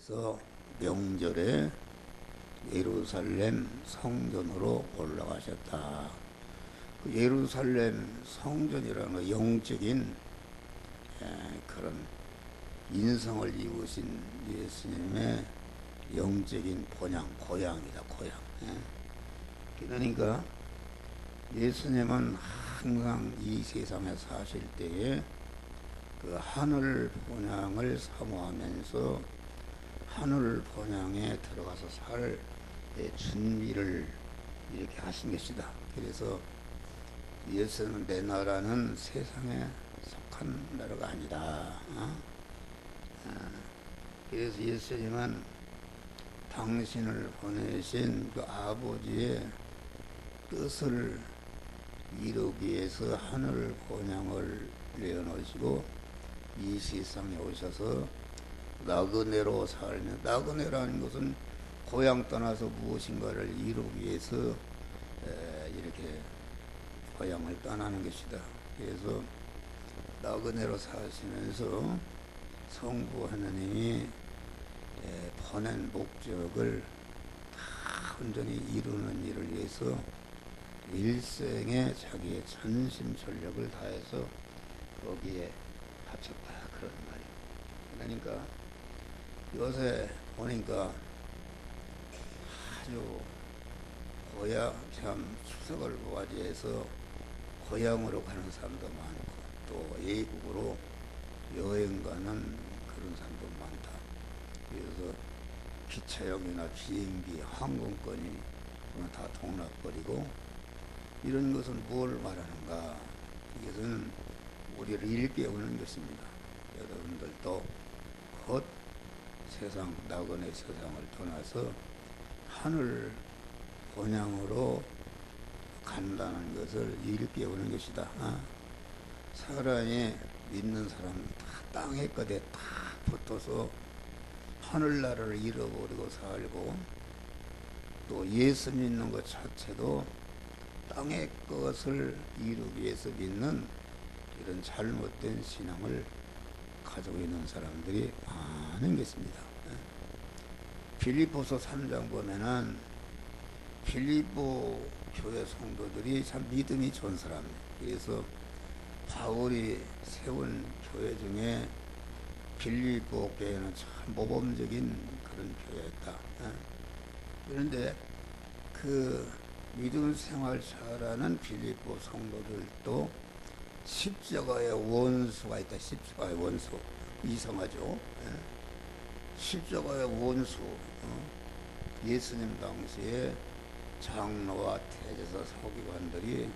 그래서 명절에 예루살렘 성전으로 올라가셨다. 그 예루살렘 성전이라는 거 영적인 그런 인성을 입으신 예수님의 영적인 고향이다. 고향. 그러니까 예수님은 항상 이 세상에 사실 때에 그 하늘 본향을 사모하면서 하늘 본향에 들어가서 살 준비를 이렇게 하신 것이다. 그래서 예수는 내 나라는 세상에 속한 나라가 아니다. 그래서 예수님은 당신을 보내신 그 아버지의 뜻을 이루기 위해서 하늘 본향을 내어놓으시고 이 세상에 오셔서 나그네로 살며, 나그네라는 것은 고향 떠나서 무엇인가를 이루기 위해서 이렇게 고향을 떠나는 것이다. 그래서 나그네로 사시면서 성부 하나님이 보낸 목적을 다 온전히 이루는 일을 위해서 일생에 자기의 전심 전력을 다해서 거기에 바쳤다. 그런 말이에요. 그러니까 요새 보니까 아주 고향, 참 추석을 맞이해서 고향으로 가는 사람도 많고 또 외국으로 여행 가는 그런 사람도 많다. 그래서 기차역이나 비행기, 항공권이 다 동락버리고, 이런 것은 뭘 말하는가? 이것은 우리를 일깨우는 것입니다. 여러분들도 곧 세상, 나그네 세상을 떠나서 하늘 본향으로 간다는 것을 일깨우는 것이다. 사람이 믿는 사람 다 땅에 끝에 다 붙어서 하늘나라를 잃어버리고 살고, 또 예수 믿는 것 자체도 땅의 것을 이루기 위해서 믿는 이런 잘못된 신앙을 가지고 있는 사람들이 많은 것입니다. 빌립보서 3장 보면은 빌립보 교회 성도들이 참 믿음이 좋은 사람이에요. 그래서 바울이 세운 교회 중에 빌립보 교회는 참 모범적인 그런 교회였다. 그런데 그 믿음 생활 잘하는 빌립보 성도들도 십자가의 원수가 있다. 십자가의 원수. 이상하죠. 십자가의 원수. 예수님 당시에 장로와 대제사 서기관들이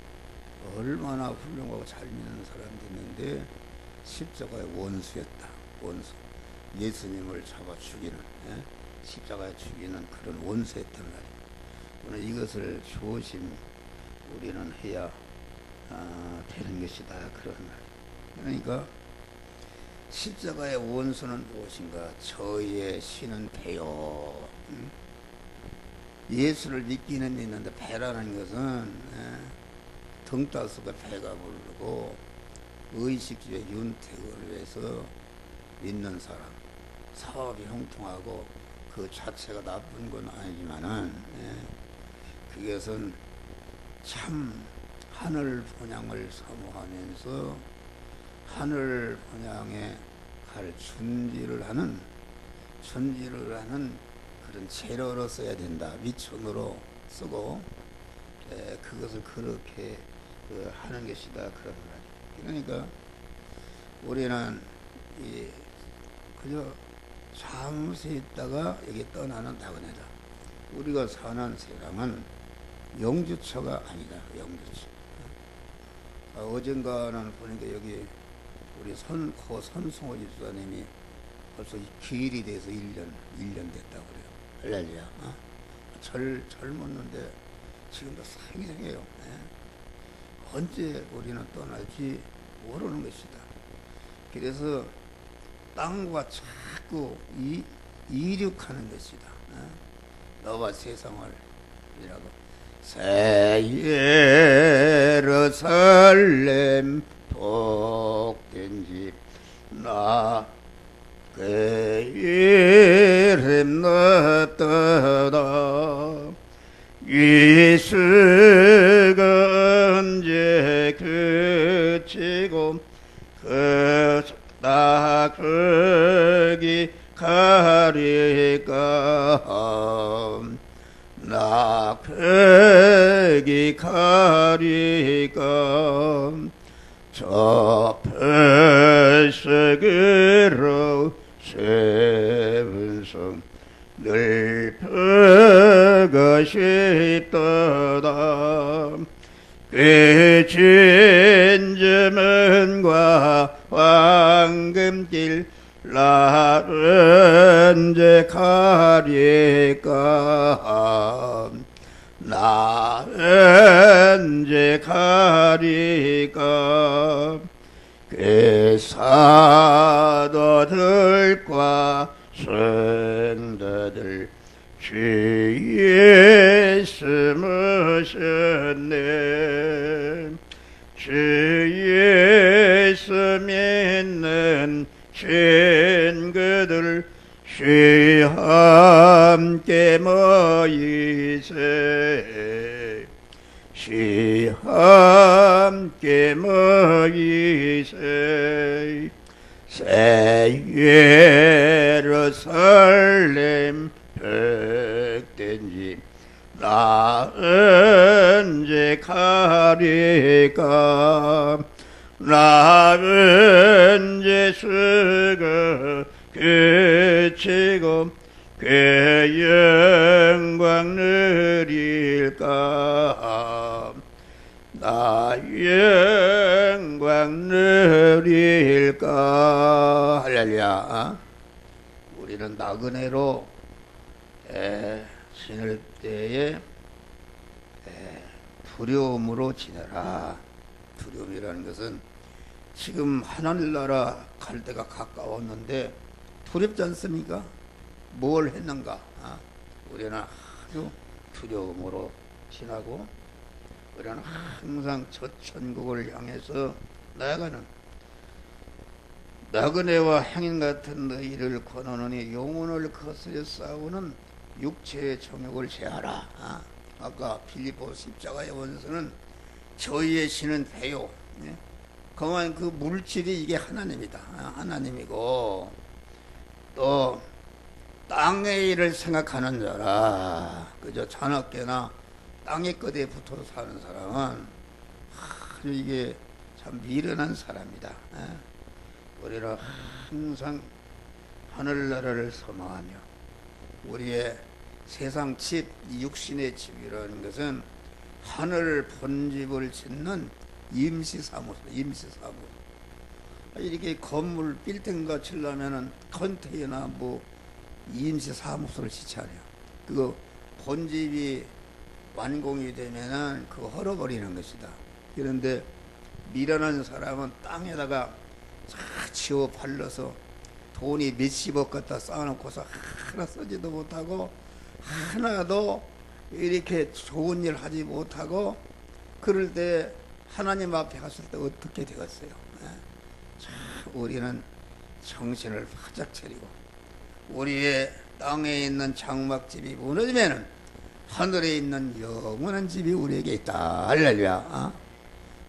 얼마나 훌륭하고 잘 믿는 사람도 있는데 십자가의 원수였다. 원수. 예수님을 잡아 죽이는, 십자가에 죽이는 그런 원수였단 말이에요. 오늘 이것을 조심 우리는 해야 되는 것이다. 그런 말이에요. 그러니까 십자가의 원수는 무엇인가? 저희의 신은 배요. 예수를 믿기는 있는데 배라는 것은 등 따스가 배가 부르고 의식주의 윤택을 위해서 믿는 사람, 사업이 형통하고 그 자체가 나쁜 건 아니지만은 그것은 참 하늘 본향을 사모하면서 하늘 본향에 갈 준비를 하는 그런 재료로 써야 된다. 미천으로 쓰고 그것을 그렇게 하는 것이다. 그런 말이에요. 그러니까 우리는 그저 잠시 있다가 여기 떠나는 나그네다. 우리가 사는 세상은 영주처가 아니다. 영주처. 어젠가는 보니까 여기 우리 선승호 집사님이 벌써 기일이 돼서 1년 됐다고 그래요. 할렐루야. 젊었는데 지금도 생생해요. 언제 우리는 떠날지 모르는 것이다. 그래서 땅과 자꾸 이륙하는 것이다. 너와 세상을 이라고. 새 예루살렘 복된 집 나 그 이름 넣었다. 이수가 언제 그치고 나 거기 가리까 나 거기 가리까 저 펄석으로 세운 성 늘 보고 싶도다. 그 진주문과 황금길 나 언제 가리까 나 언제 가리까 그 사도들과 성도들 주 예수 모셨네. 주 예수 믿는 친구들 주 함께 모이세. 주 함께 모이세. 새 예루살렘 복된 집 나 언제 가리까 나 언제 수고 그치고 그 영광 누릴까 나 영광 누릴까. 할렐루야. 우리는 나그네로 지낼 때에 두려움으로 지내라. 두려움이라는 것은 지금 하늘나라 갈 때가 가까웠는데 두렵지 않습니까? 뭘 했는가? 우리는 아주 두려움으로 지나고 우리는 항상 저 천국을 향해서 나아가는 나그네와 행인 같은 너희를 권하노니 영혼을 거스려 싸우는 육체의 정욕을 제하라. 아까 빌립보 십자가의 원수는 저희의 신은 배요. 그만 그 물질이 이게 하나님이다. 하나님이고 또 땅의 일을 생각하는 자라. 그저 잔업계나 땅의 것에 붙어 사는 사람은 아주 이게 참 미련한 사람이다. 우리는 항상 하늘나라를 소망하며 우리의 세상 집, 육신의 집이라는 것은 하늘 본집을 짓는 임시사무소. 이렇게 건물 빌딩과 치려면은 컨테이너 뭐 임시사무소를 짓잖아요. 그거 본집이 완공이 되면은 그거 헐어버리는 것이다. 그런데 미련한 사람은 땅에다가 지어 발라서 돈이 몇십억 갖다 쌓아놓고서 하나 쓰지도 못하고 하나도 이렇게 좋은 일 하지 못하고 그럴 때 하나님 앞에 갔을 때 어떻게 되겠어요? 우리는 정신을 바짝 차리고 우리의 땅에 있는 장막집이 무너지면은 하늘에 있는 영원한 집이 우리에게 있다. 할렐루야.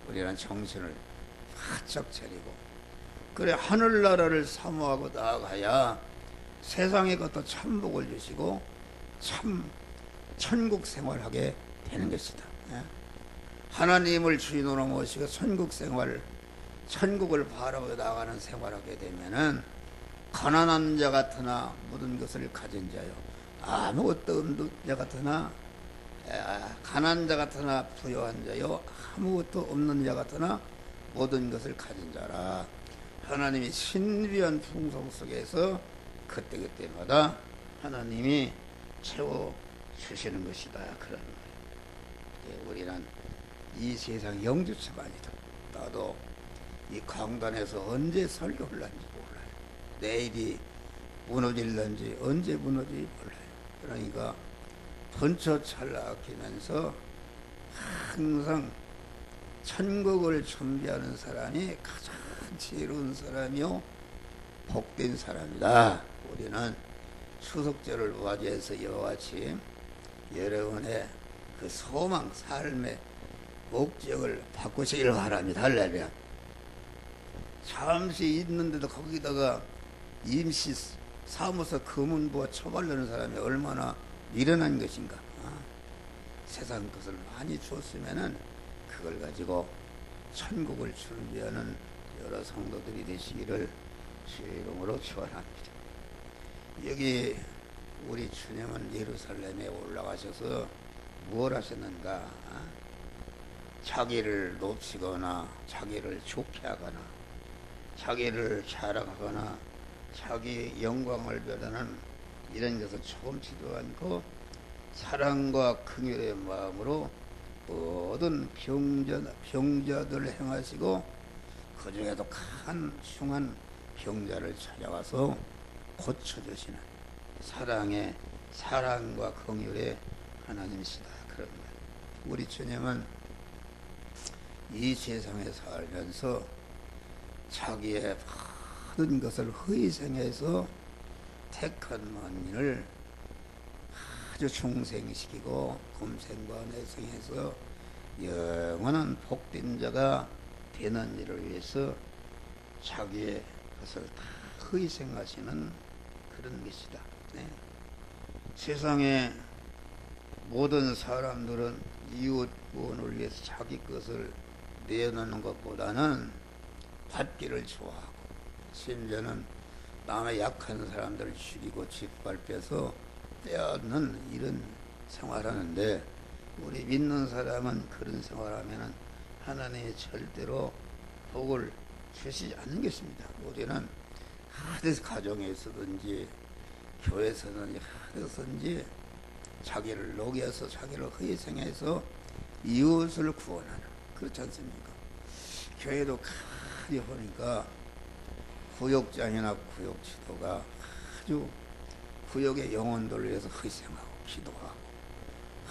우리는 정신을 바짝 차리고 그래 하늘나라를 사모하고 나아가야 세상의 것도 참복을 주시고 참 천국 생활하게 되는 것이다. 하나님을 주인으로 모시고 천국 생활, 천국을 바라보고 나가는 생활하게 되면은 가난한 자 같으나 모든 것을 가진 자요 아무것도 없는 자 같으나 가난한 자 같으나 부유한 자요 아무것도 없는 자 같으나 모든 것을 가진 자라. 하나님이 신비한 풍성 속에서 그때그때마다 하나님이 채워주시는 것이다. 그런 말이에요. 우리는 이 세상 영주처가 아니다. 나도 이 강단에서 언제 설교를 할지 몰라요. 내일이 무너질런지 언제 무너질지 몰라요. 그러니까 번처 찰나키면서 항상 천국을 준비하는 사람이 가장 지혜로운 사람이요 복된 사람이다. 우리는 추석절을 맞이해서 이와 같이 여러분의 그 소망, 삶의 목적을 바꾸시길 바랍니다. 할렐루야. 잠시 있는데도 거기다가 임시 사무소 검은부와 처벌하는 사람이 얼마나 미련한 것인가. 세상 것을 많이 줬으면은 그걸 가지고 천국을 준비하는 여러 성도들이 되시기를 주의 이름으로 축원합니다. 여기 우리 주님은 예루살렘에 올라가셔서 무엇 하셨는가? 자기를 높이거나 자기를 좋게 하거나 자기를 자랑하거나 자기 영광을 벼르는 이런 것을 조금치도 않고 사랑과 긍휼의 마음으로 모든 병자들을 행하시고 그 중에도 큰 흉한 병자를 찾아가서 고쳐주시는 사랑과 긍휼의 하나님이시다. 그런 말. 우리 주님은 이 세상에 살면서 자기의 모든 것을 희생해서 택한 만민을 아주 중생시키고 금생과 내생해서 영원한 복된 자가 되는 일을 위해서 자기의 것을 다 희생하시는 그런 것이다. 네. 세상에 모든 사람들은 이웃 구원을 위해서 자기 것을 내놓는 것보다는 받기를 좋아하고 심지어는 남의 약한 사람들을 죽이고 짓밟혀서 빼앗는 이런 생활하는데 우리 믿는 사람은 그런 생활하면은 하나님이 절대로 복을 주시지 않는 것입니다. 우리는 하나님 가정에서든지 교회에서든지 하나든지 자기를 녹여서 자기를 희생해서 이웃을 구원하는 그렇지 않습니까? 교회도 가만히 보니까 구역장이나 구역지도가 아주 구역의 영혼들을 위해서 희생하고 기도하고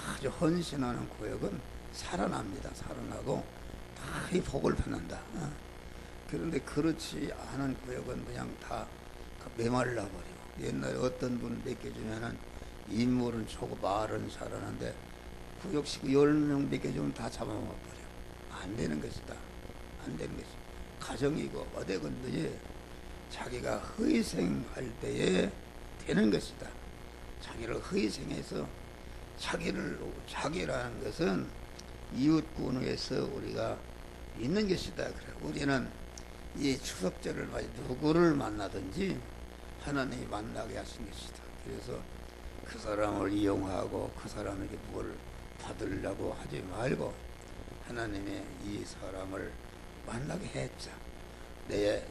아주 헌신하는 구역은 살아납니다. 살아나고 다 이 복을 받는다. 그런데 그렇지 않은 구역은 그냥 다 메말라 버리고 옛날에 어떤 분 맡겨주면은 인물은 좋고 말은 잘하는데 구역 식구 10명 맡겨주면 다 잡아먹어 버려. 안 되는 것이다. 안 되는 것이다. 가정이고 어디든지 자기가 희생할 때에 되는 것이다. 자기를 희생해서 자기라는 것은 이웃군을 위해서 우리가 있는 것이다. 그래. 우리는 이 추석절을 맞이 누구를 만나든지 하나님이 만나게 하신 것이다. 그래서 그 사람을 이용하고 그 사람에게 뭘 받으려고 하지 말고 하나님의 이 사람을 만나게 했자. 내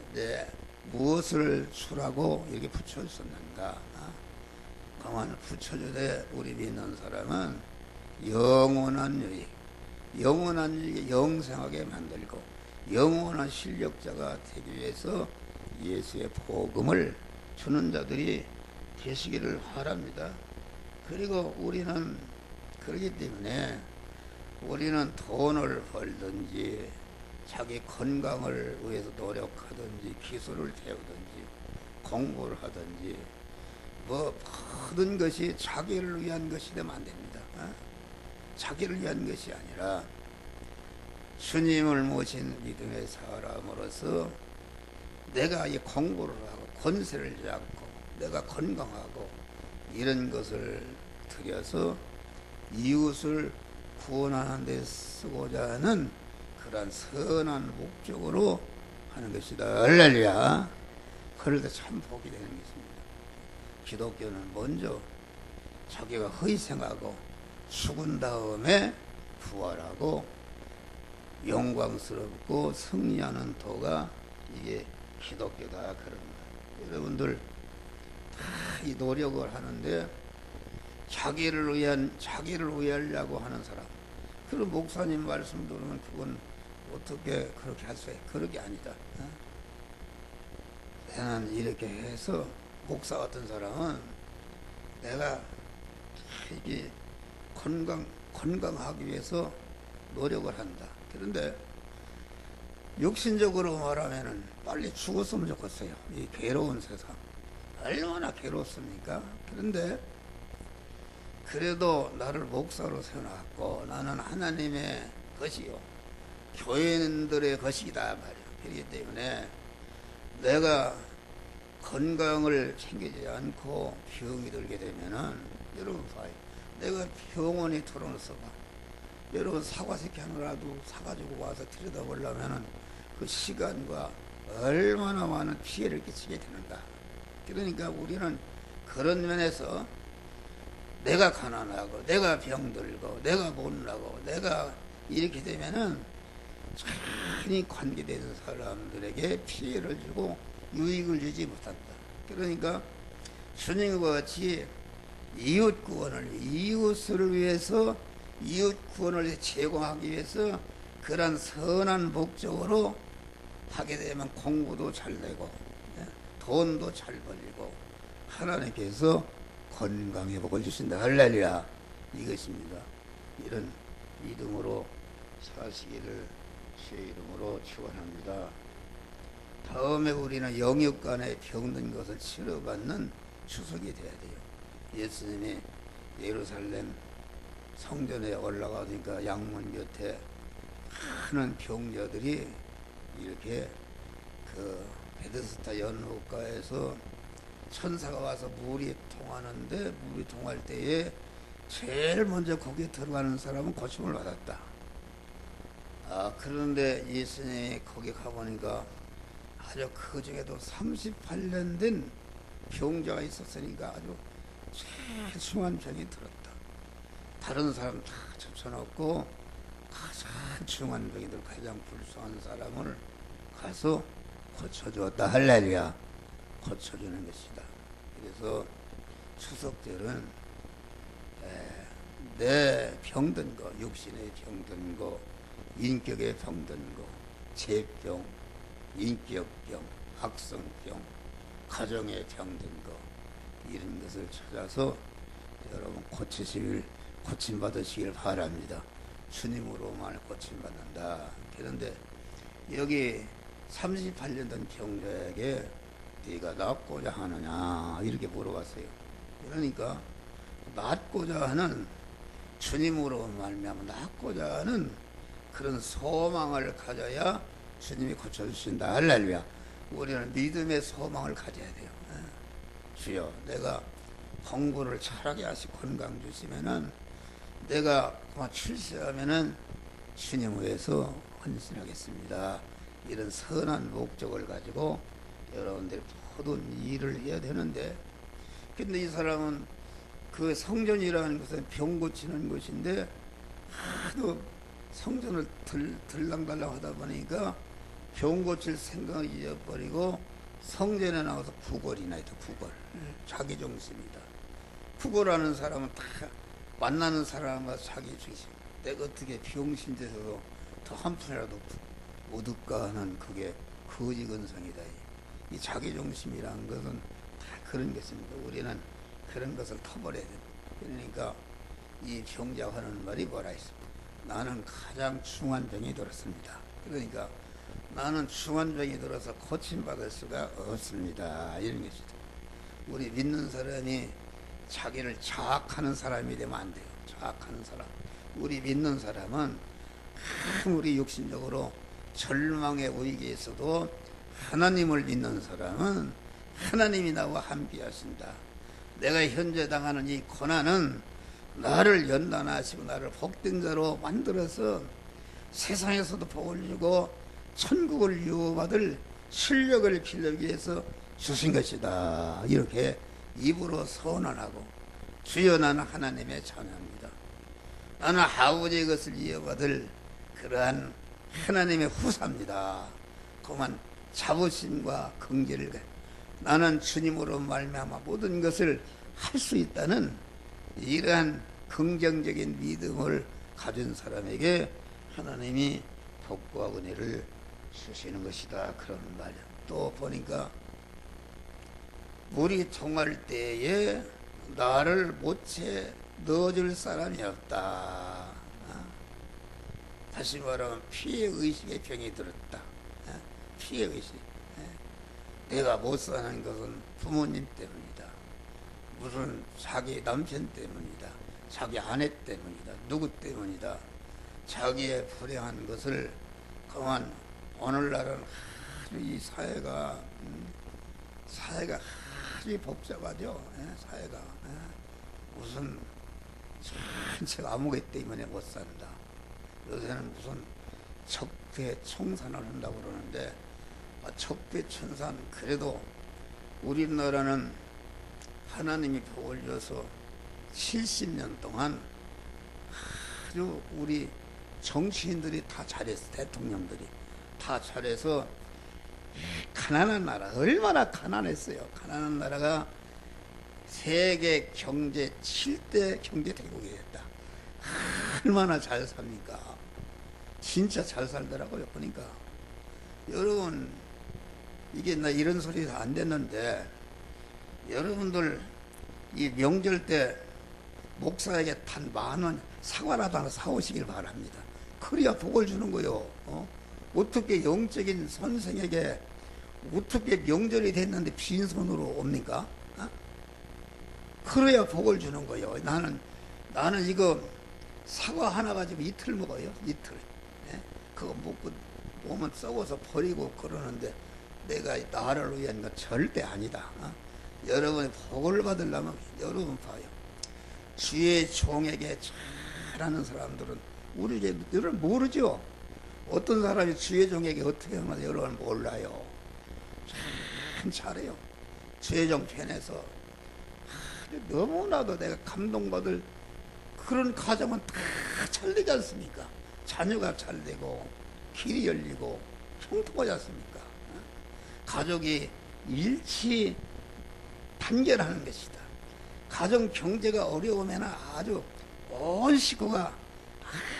무엇을 주라고 이렇게 붙여줬는가? 가만 붙여주되 우리 믿는 사람은 영원한 유익, 영생하게 만들고 영원한 실력자가 되기 위해서 예수의 복음을 주는 자들이 되시기를 바랍니다. 그리고 우리는 그렇기 때문에 우리는 돈을 벌든지 자기 건강을 위해서 노력하든지 기술을 배우든지 공부를 하든지 모든 것이 자기를 위한 것이 되면 안 됩니다. 자기를 위한 것이 아니라 주님을 모신 믿음의 사람으로서 내가 이 공부를 하고 권세를 잡고 내가 건강하고 이런 것을 들여서 이웃을 구원하는 데 쓰고자 하는 그러한 선한 목적으로 하는 것이다. 할렐루야. 그럴 때 참 복이 되는 것입니다. 기독교는 먼저 자기가 희생하고 죽은 다음에 부활하고 영광스럽고 승리하는 도가 이게 기독교다. 그런 거예요. 여러분들 다 이 노력을 하는데 자기를 위하려고 하는 사람, 그런 목사님 말씀 들으면 그건 어떻게 그렇게 할 수 있어요? 그렇게 아니다. 나는 이렇게 해서 목사 같은 사람은 내가 이게 건강하기 위해서 노력을 한다. 그런데 육신적으로 말하면은 빨리 죽었으면 좋겠어요. 이 괴로운 세상. 얼마나 괴롭습니까? 그런데 그래도 나를 목사로 세워놨고 나는 하나님의 것이요 교인들의 것이다 말이야. 그렇기 때문에 내가 건강을 챙기지 않고 병이 들게 되면은 여러분 봐요. 내가 병원에 들어놓서 봐. 여러분 사과새끼 하나라도 사가지고 와서 들여다보려면은 그 시간과 얼마나 많은 피해를 끼치게 되는가. 그러니까 우리는 그런 면에서 내가 가난하고 내가 병들고 내가 못나고 내가 이렇게 되면은 천히 관계되는 사람들에게 피해를 주고 유익을 주지 못한다. 그러니까 주님과 같이 이웃 구원을 이웃을 위해서 이웃 구원을 제공하기 위해서 그런 선한 목적으로 하게 되면 공부도 잘 되고 돈도 잘 벌리고 하나님께서 건강의 복을 주신다. 할렐루야. 이것입니다. 이런 믿음으로 사시기를 주의 이름으로 축원합니다. 다음에 우리는 영육간에 병든 것을 치료받는 추석이 돼야 돼요. 예수님이 예루살렘 성전에 올라가니까 양문 곁에 많은 병자들이 이렇게 그 베데스다 연못가에서 천사가 와서 물이 통하는데 물이 통할 때에 제일 먼저 거기에 들어가는 사람은 고침을 받았다. 그런데 예수님이 거기 가보니까 아주 그 중에도 38년 된 병자가 있었으니까 아주 제일 중한 병이 들었다. 다른 사람 다 접쳐놓고 가장 중한 병이들 가장 불쌍한 사람을 가서 고쳐주었다. 할렐루야. 고쳐주는 것이다. 그래서 추석절은 내 병든 거, 육신의 병든 거, 인격의 병든 거, 재병, 인격병, 악성병, 가정의 병든 거 이런 것을 찾아서 여러분 고침받으시길 바랍니다. 주님으로만 고침받는다. 그런데 여기 38년 된 병자에게 네가 낫고자 하느냐 이렇게 물어봤어요. 그러니까 낫고자 하는 주님으로 말미암아 낫고자 하는 그런 소망을 가져야 주님이 고쳐주신다. 할렐루야. 우리는 믿음의 소망을 가져야 돼요. 주여, 내가 공부를 잘하게 하시고 건강 주시면은 내가 그만 출세하면은 주님 위해서 헌신하겠습니다. 이런 선한 목적을 가지고 여러분들이 모든 일을 해야 되는데, 근데 이 사람은 그 성전이라는 것은 병 고치는 것인데 하도 성전을 들랑달랑 하다 보니까 병 고칠 생각을 잊어버리고 성전에 나와서 구걸이나 했다. 구걸. 자기 중심이다. 구걸하는 사람은 다 만나는 사람과 자기 중심. 내가 어떻게 병신돼서도 더 한 푼이라도 못 얻까 하는 그게 거지 근성이다. 이 자기 중심이라는 것은 다 그런 것입니다. 우리는 그런 것을 터버려야 됩니다. 그러니까 이 병자가 하는 말이 뭐라 했습니까? 나는 가장 중한 병이 들었습니다. 그러니까 나는 중한 병이 들어서 고침받을 수가 없습니다. 이런 것이다. 우리 믿는 사람이 자기를 자학하는 사람이 되면 안 돼요. 자학하는 사람. 우리 믿는 사람은 아무리 육신적으로 절망의 위기에서도 하나님을 믿는 사람은 하나님이 나와 함께 하신다. 내가 현재 당하는 이 고난은 나를 연단하시고 나를 복된 자로 만들어서 세상에서도 복을 주고 천국을 유업받을 실력을 길러기 위해서 주신 것이다. 이렇게 입으로 선언하고, 주여 나는 하나님의 자녀입니다. 나는 아버지의 것을 이어받을 그러한 하나님의 후사입니다. 그만 자부심과 긍지를 나는 주님으로 말미암아 모든 것을 할 수 있다는 이러한 긍정적인 믿음을 가진 사람에게 하나님이 복과 은혜를 주시는 것이다. 그런 말이야. 또 보니까 물이 통할 때에 나를 못채 넣어줄 사람이 없다. 다시 말하면 피해의식의 병이 들었다. 피해의식. 내가 못 사는 것은 부모님 때문이다. 무슨 자기 남편 때문이다. 자기 아내 때문이다. 누구 때문이다. 자기의 불행한 것을 그만 오늘날은 아주 이 사회가 아주 복잡하죠. 사회가 무슨 전체가 아무개 때문에 못 산다. 요새는 무슨 적폐 청산을 한다고 그러는데 적폐 청산 그래도 우리나라는 하나님이 복을 줘서 70년 동안 아주 우리 정치인들이 다 잘했어. 대통령들이 다 잘해서 가난한 나라 얼마나 가난했어요. 가난한 나라가 세계 경제 7대 경제 대국이 됐다. 얼마나 잘 삽니까? 진짜 잘 살더라고요. 보니까 여러분 이게 나 이런 소리 안 됐는데 여러분들 이 명절 때 목사에게 단 10,000원 사과라도 하나 사오시길 바랍니다. 그래야 복을 주는 거요. 어떻게 영적인 선생에게 어떻게 명절이 됐는데 빈손으로 옵니까? 그래야 복을 주는 거요. 나는 이거 사과 하나 가지고 이틀 먹어요. 이틀. 그거 먹고 몸은 썩어서 버리고 그러는데 내가 나를 위한 건 절대 아니다. 여러분이 복을 받으려면 여러분 봐요. 주의 종에게 잘하는 사람들은 우리 여러분 모르죠. 어떤 사람이 주의 종에게 어떻게 하면 여러분 몰라요. 참 잘해요. 주의 종 편에서 너무나도 내가 감동받을 그런 가정은 다 잘 되지 않습니까? 자녀가 잘 되고 길이 열리고 형통하지 않습니까? 가족이 일치 단결하는 것이다. 가정 경제가 어려우면 아주 온 식구가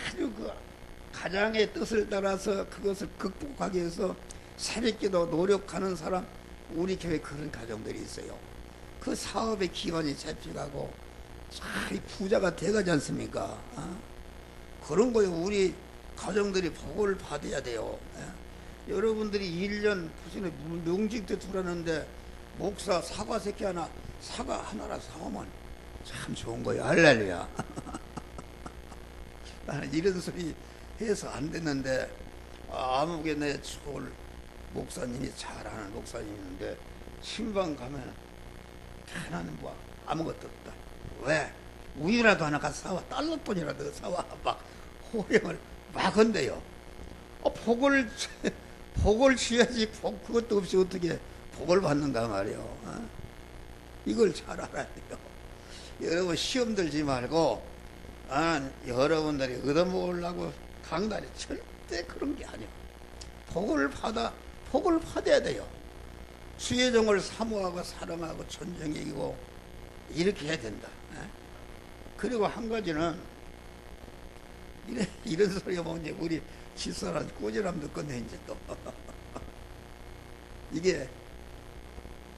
아주 그 가장의 뜻을 따라서 그것을 극복하기 위해서 새벽기도 노력하는 사람 우리 교회 그런 가정들이 있어요. 그 사업의 기반이 잡혀가고 잘 부자가 돼가지 않습니까? 그런 거요. 우리 가정들이 복을 받아야 돼요. 여러분들이 1년 무슨 명직 때 들었는데 목사 사과 새끼 하나 사과 하나라 사오면 참 좋은 거예요. 할렐루야. 나는 이런 소리 해서 안 됐는데 아무개 내 좋을 목사님이 잘하는 목사님인데 신방 가면 나는 뭐 아무것도 없다. 왜? 우유라도 하나 가서 사와. 달러돈이라도 사와. 막 호령을 막 한대요. 복을 줘야지 그것도 없이 어떻게 복을 받는가 말이요. 이걸 잘 알아야 돼요. 여러분 시험 들지 말고 여러분들이 얻어먹으려고 강단이 절대 그런 게 아니에요. 복을 받아야 돼요. 주의 종을 사모하고 사랑하고 존경이고 이렇게 해야 된다. 그리고 한 가지는 이런 소리가 뭐냐 우리 집사람 꼬지람 듣겠네 이제 또 이게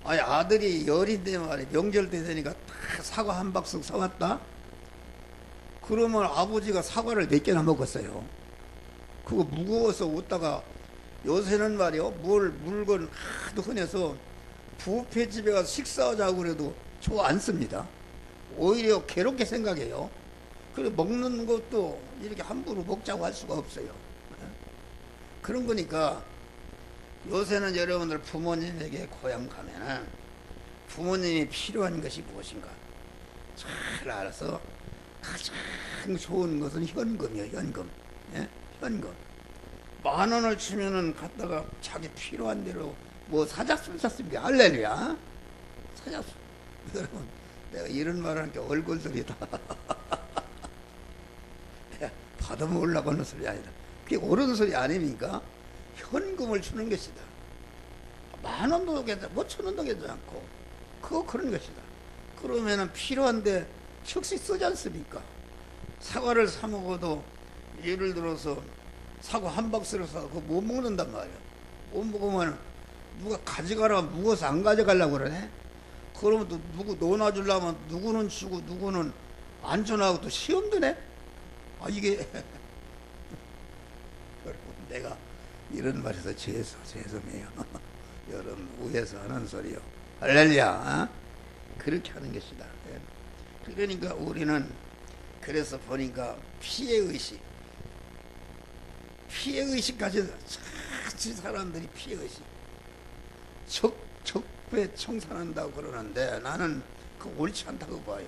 아들이 열인데 말이야 명절 때 되니까 다 사과 한 박스 사왔다. 그러면 아버지가 사과를 4개나 먹었어요. 그거 무거워서 웃다가 요새는 말이요 물건 하도 흔해서 뷔페집에 가서 식사하자고 그래도 저 안 씁니다. 오히려 괴롭게 생각해요. 그리고 먹는 것도 이렇게 함부로 먹자고 할 수가 없어요. 그런 거니까 요새는 여러분들 부모님에게 고향 가면은 부모님이 필요한 것이 무엇인가 잘 알아서 가장 좋은 것은 현금이에요. 현금. 현금. 10,000원을 주면은 갖다가 자기 필요한 대로 뭐 사작술 샀습니다. 할렐루야. 사작술. 여러분 내가 이런 말 하니까 얼굴들이 다 받아먹으려고 하는 소리 아니다. 그게 옳은 소리 아닙니까? 현금을 주는 것이다. 10,000원도 괜찮고 5,000원도 괜찮고 그거 그런 것이다. 그러면은 필요한데 즉시 쓰지 않습니까? 사과를 사 먹어도 예를 들어서 사과 한 박스를 사서 그거 못 먹는단 말이야. 못 먹으면 누가 가져가라 무거워서 안 가져가려고 그러네. 그러면 또 누구 논아주려면 누구는 주고 누구는 안 전하고 또 시험 드네. 이게 여러분 내가 이런 말에서 죄송해요. 여러분 위에서 하는 소리요. 할렐루야. 어? 그렇게 하는 것이다. 예. 그러니까 우리는 그래서 보니까 피해의식까지 같이 사람들이 피해의식 적배 청산한다고 그러는데 나는 그거 옳지 않다고 봐요.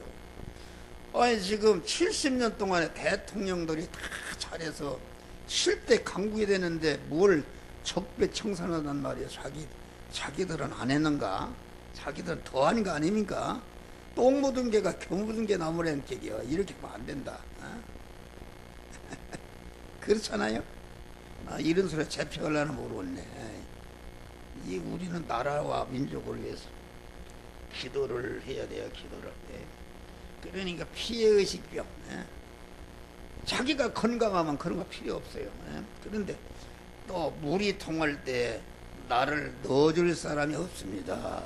아니 지금 70년 동안에 대통령들이 다 잘해서 7대 강국이 되는데 뭘 적배 청산하단 말이에요. 자기들은 안 했는가? 자기들은 더 하는 거 아닙니까? 똥 묻은 개가 겨 묻은 개 나무라는 얘기야. 이렇게 하면 안 된다. 어? 그렇잖아요? 이런 소리 잡혀가려나 모르겠네. 이 우리는 나라와 민족을 위해서 기도를 해야 돼요. 기도를. 그러니까 피해의식병. 자기가 건강하면 그런 거 필요 없어요. 그런데 또 물이 통할 때 나를 넣어줄 사람이 없습니다.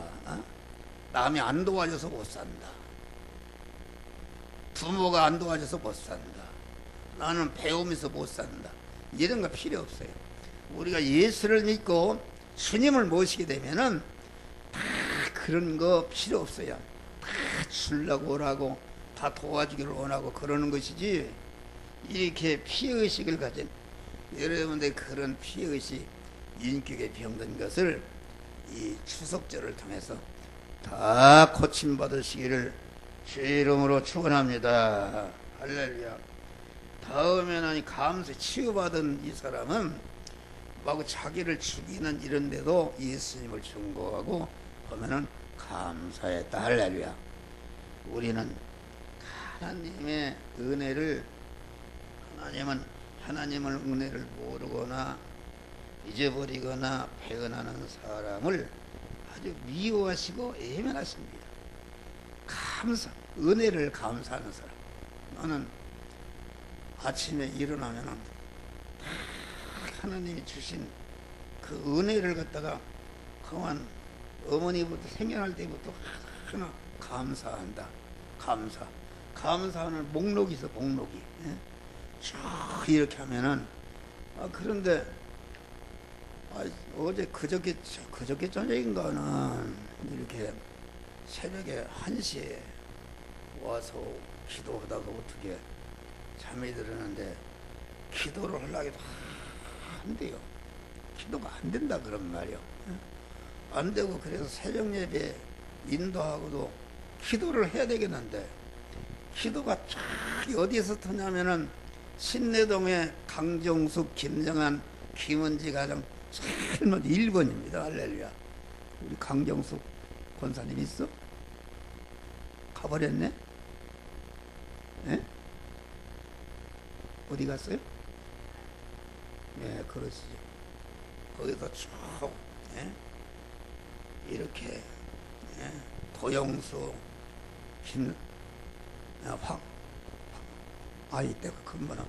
남이 안 도와줘서 못 산다. 부모가 안 도와줘서 못 산다. 나는 배우면서 못 산다. 이런 거 필요 없어요. 우리가 예수를 믿고 주님을 모시게 되면은 다 그런 거 필요 없어요. 다 주려고 오라고 다 도와주기를 원하고 그러는 것이지, 이렇게 피해의식을 가진 여러분들 그런 피해의식 인격에 병든 것을 이 추석절을 통해서 다 고침받으시기를 주의 이름으로 축원합니다. 할렐루야. 다음에는 감사 치유받은 이 사람은 막 자기를 죽이는 이런데도 예수님을 증거하고 보면은 감사했다. 할렐루야. 우리는 하나님의 은혜를 하나님을 은혜를 모르거나 잊어버리거나 배은하는 사람을 아주 미워하시고 애면하십니다. 은혜를 감사하는 사람. 나는 아침에 일어나면은 하나님이 주신 그 은혜를 갖다가 그만 어머니부터 생겨날 때부터 하나 감사한다. 감사하는 목록이 있어. 목록이. 쭉 이렇게 하면은 그런데 어제 그저께 저녁인가는 이렇게 새벽에 1시에 와서 기도하다가 어떻게 잠이 들었는데 기도를 하려고 해도 안 돼요. 기도가 안 된다 그런 말이요. 안 되고 그래서 새벽 예배 인도하고도 기도를 해야 되겠는데 기도가 쫙 어디에서 터냐면은 신내동의 강정숙, 김정한, 김은지 가정 설문 1번입니다. 할렐루야. 우리 강정숙 권사님 있어? 가버렸네? 예? 어디 갔어요? 예, 그러시죠. 거기서 쭉, 이렇게, 도영수, 이때가 큰거는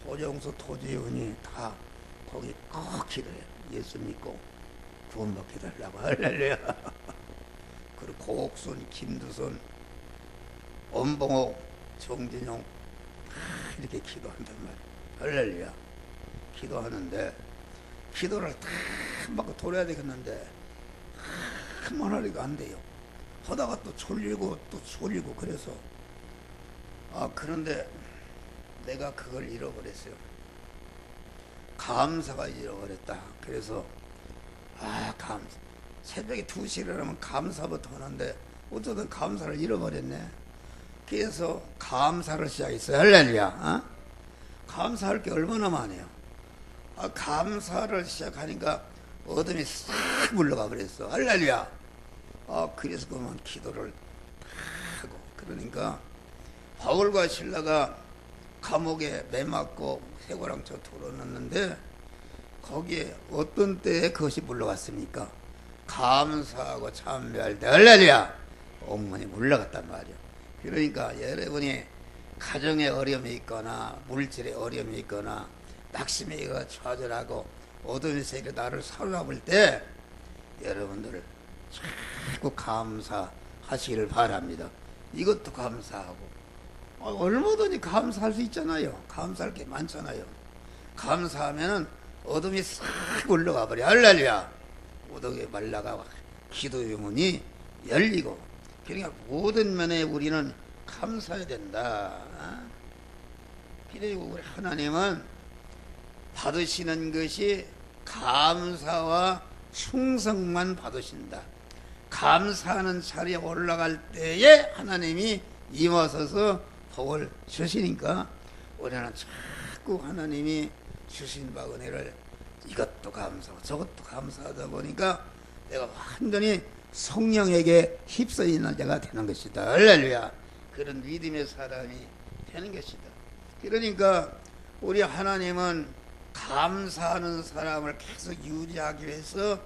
도영수, 도지훈이 다 거기 꼭 기도해요. 예수 믿고 구원받게 달라고. 할렐루야. 그리고 고옥순, 김두선, 엄봉옥, 정진용 이렇게 기도한단 말이에요. 할렐루야. 기도하는데 기도를 다 막 돌아야 되겠는데 그만하니까 안 돼요. 하다가 또 졸리고 그래서 그런데 내가 그걸 잃어버렸어요. 감사가 잃어버렸다. 그래서 새벽에 2시에 일어나면 감사부터 하는데 어쩌든 감사를 잃어버렸네. 그래서 감사를 시작했어요. 할렐루야. 감사할 게 얼마나 많아요. 감사를 시작하니까 어둠이 싹 물러가 버렸어. 할렐루야. 그래서 그만 기도를 하고. 그러니까 바울과 실라가 감옥에 매맞고 쇠고랑쳐 돌아놨는데 거기에 어떤 때에 그것이 물러갔습니까? 감사하고 참배할 때. 할렐루야. 옥문이 물러갔단 말이야. 그러니까 여러분이 가정에 어려움이 있거나 물질에 어려움이 있거나 낙심에 좌절하고 어둠의 세계가 나를 사로잡을 때 여러분들 자꾸 감사하시기를 바랍니다. 이것도 감사하고 얼마든지 감사할 수 있잖아요. 감사할 게 많잖아요. 감사하면은 어둠이 싹 올라가 버려. 할렐루야. 오덕에 말라가 기도의 문이 열리고, 그러니까 모든 면에 우리는 감사해야 된다. 그리고 우리 하나님은 받으시는 것이 감사와 충성만 받으신다. 감사하는 자리에 올라갈 때에 하나님이 임하셔서 복을 주시니까 우리는 자꾸 하나님이 주신 바 은혜를 이것도 감사하고 저것도 감사하다 보니까 내가 완전히 성령에게 휩싸여 있는 자가 되는 것이다. 할렐루야. 그런 믿음의 사람이 되는 것이다. 그러니까 우리 하나님은 감사하는 사람을 계속 유지하기 위해서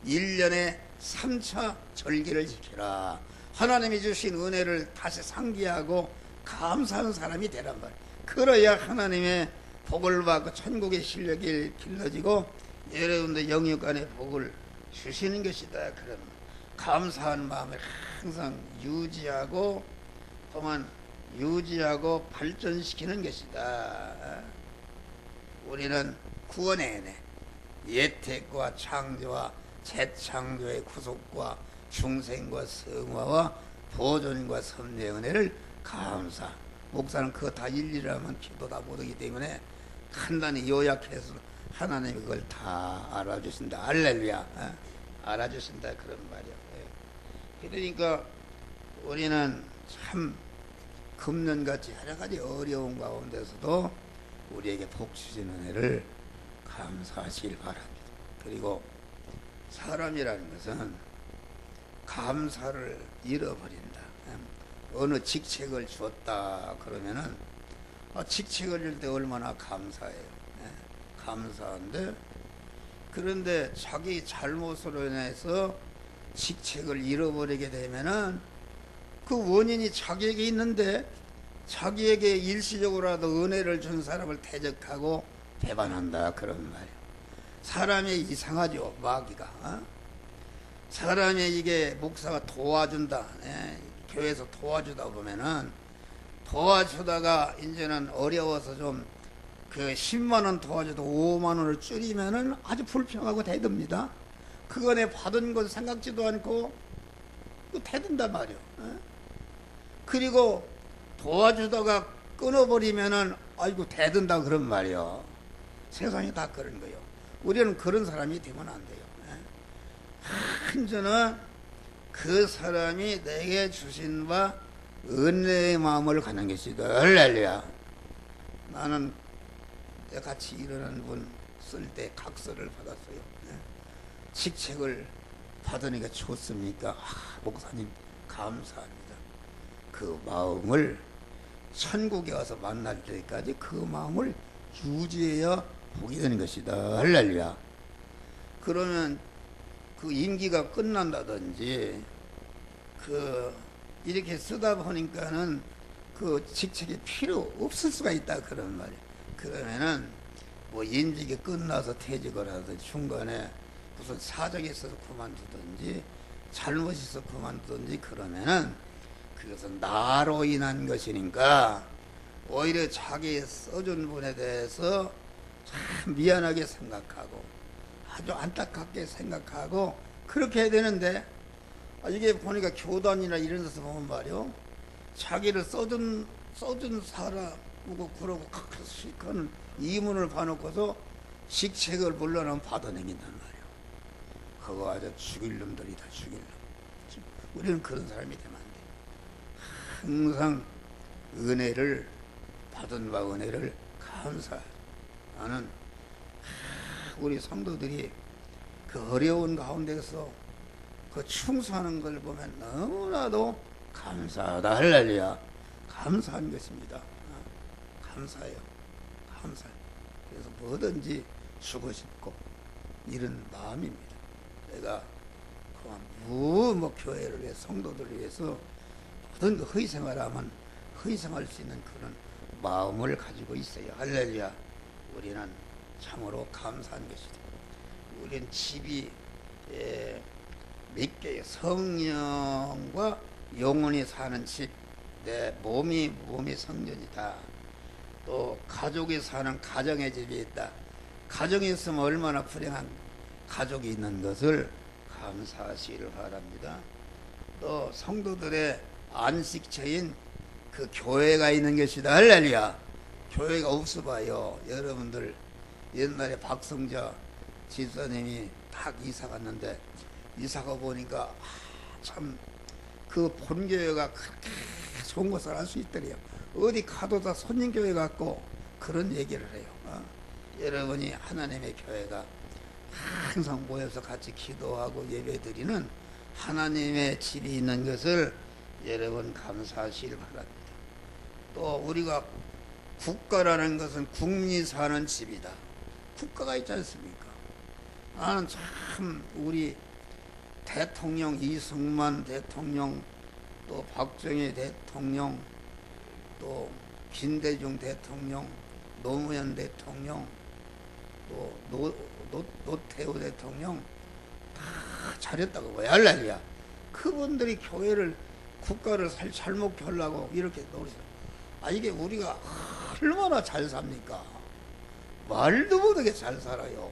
1년에 3차 절기를 지키라. 하나님이 주신 은혜를 다시 상기하고 감사하는 사람이 되란 말이야. 그래야 하나님의 복을 받고 천국의 실력이 길러지고 여러분들 영육간의 복을 주시는 것이다. 그런 감사한 마음을 항상 유지하고 또한 유지하고 발전시키는 것이다. 우리는 구원의 은혜, 예택과 창조와 재창조의 구속과 중생과 성화와 보존과 섭리의 은혜를 감사. 목사는 그거 다 일일이 하면 기도다 못하기 때문에 간단히 요약해서 하나님이 그걸 다 알아주신다. 할렐루야. 알아주신다. 그런 말이야. 그러니까 우리는 참 금년같이 여러 가지 어려운 가운데서도 우리에게 복 주신 은혜를 감사하시길 바랍니다. 그리고 사람이라는 것은 감사를 잃어버린다. 어느 직책을 주었다 그러면은 직책을 줄 때 얼마나 감사해요. 감사한데, 그런데 자기 잘못으로 인해서 직책을 잃어버리게 되면은 그 원인이 자기에게 있는데 자기에게 일시적으로라도 은혜를 준 사람을 대적하고 배반한다. 그런 말이에요. 사람이 이상하죠. 마귀가. 사람이 이게 목사가 도와준다. 교회에서 도와주다 보면은 도와주다가 이제는 어려워서 좀 그 10만원 도와줘도 5만원을 줄이면은 아주 불평하고 대듭니다. 그거에 받은 건 생각지도 않고 대든단 말이에요. 그리고 도와주다가 끊어버리면은 아이고 대든다 그런 말이에요. 세상이 다 그런 거예요. 우리는 그런 사람이 되면 안 돼요. 한전은 그 사람이 내게 주신 바 은혜의 마음을 갖는 것이다. 할렐루야. 나는 같이 일어난 분 쓸 때 각서를 받았어요. 직책을 받으니까 좋습니까? 목사님 감사합니다. 그 마음을 천국에 와서 만날 때까지 그 마음을 유지해야 복이 되는 것이다. 할렐루야. 그러면 그 임기가 끝난다든지 이렇게 쓰다 보니까는 그 직책이 필요 없을 수가 있다. 그런 말이에요. 그러면은 뭐 임직이 끝나서 퇴직을 하든지 중간에 무슨 사정이 있어서 그만두든지 잘못이 있어서 그만두든지 그러면은 그것은 나로 인한 것이니까 오히려 자기 써준 분에 대해서 참 미안하게 생각하고 아주 안타깝게 생각하고 그렇게 해야 되는데, 이게 보니까 교단이나 이런 데서 보면 말이요, 자기를 써준 사람이고 그러고 시큰 이문을 봐놓고서 직책을 물러나면 받아내긴단 말이에요. 그거 아주 죽일 놈들이다. 죽일 놈. 우리는 그런 사람이 되면 안 돼. 항상 은혜를 받은 바 은혜를 감사해. 나는 우리 성도들이 그 어려운 가운데서 그 충성하는 걸 보면 너무나도 감사하다. 할렐루야. 감사한 것입니다. 감사해요. 감사해요. 그래서 뭐든지 주고 싶고 이런 마음입니다. 내가 뭐 교회를 위해 성도들을 위해서 모든 그 헌생활하면 헌생할 수 있는 그런 마음을 가지고 있어요. 할렐루야. 우리는 참으로 감사한 것이다. 우리는 집이 몇 개의 성령과 영혼이 사는 집, 내 몸이 성전이다. 또 가족이 사는 가정의 집이 있다. 가정이 있으면 얼마나 불행한 가족이 있는 것을 감사하시기를 바랍니다. 또 성도들의 안식처인 그 교회가 있는 것이다. 할렐루야. 교회가 없어봐요. 여러분들 옛날에 박성자 집사님이 딱 이사 갔는데 이사가 보니까 참 그 본교회가 그렇게 좋은 것을 알 수 있더래요. 어디 가도 다 손님교회 같고 그런 얘기를 해요. 여러분이 하나님의 교회가 항상 모여서 같이 기도하고 예배드리는 하나님의 집이 있는 것을 여러분 감사하시길 바랍니다. 또 우리가 국가라는 것은 국민이 사는 집이다. 국가가 있지 않습니까? 나는 참 우리 대통령 이승만 대통령, 또 박정희 대통령, 또 김대중 대통령, 노무현 대통령, 또 노태우 대통령 다 잘했다고 봐요. 할렐루야. 그분들이 교회를 국가를 잘못 하려고 이렇게 노리죠. 이게 우리가 얼마나 잘 삽니까? 말도 못하게 잘 살아요.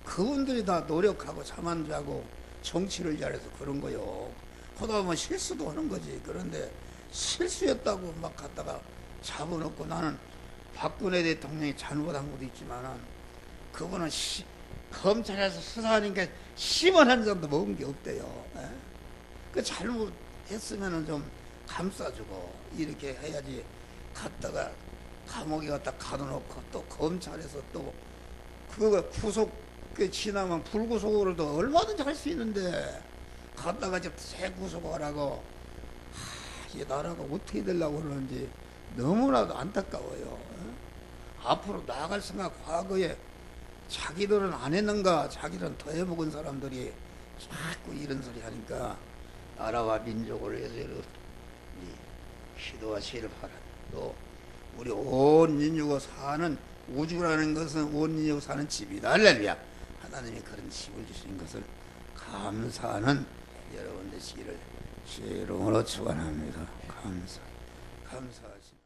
그분들이 다 노력하고 잠 안 자고 정치를 잘해서 그런 거요. 하다 보면 실수도 하는 거지. 그런데 실수였다고 막 갖다가 잡아놓고, 나는 박근혜 대통령이 잘못한 것도 있지만은 그분은 검찰에서 수사하니까 10원 한 장도 먹은 게 없대요. 그 잘못했으면은 좀 감싸주고 이렇게 해야지. 갔다가 감옥에 갖다 가둬놓고 또 검찰에서 또 그거 구속 지나면 불구속으로도 얼마든지 할 수 있는데 갔다가 이제 재구속하라고. 이 나라가 어떻게 되려고 그러는지 너무나도 안타까워요. 앞으로 나아갈 생각, 과거에 자기들은 안 했는가, 자기는 더 해먹은 사람들이 자꾸 이런 소리 하니까 나라와 민족을 위해서 기도하시기를 바랍니다. 또 우리 온 인류가 사는, 우주라는 것은 온 인류가 사는 집이다. 할렐루야. 하나님이 그런 집을 주신 것을 감사하는 여러분 되시기를 주의 이름으로 축원합니다. 감사하십니다.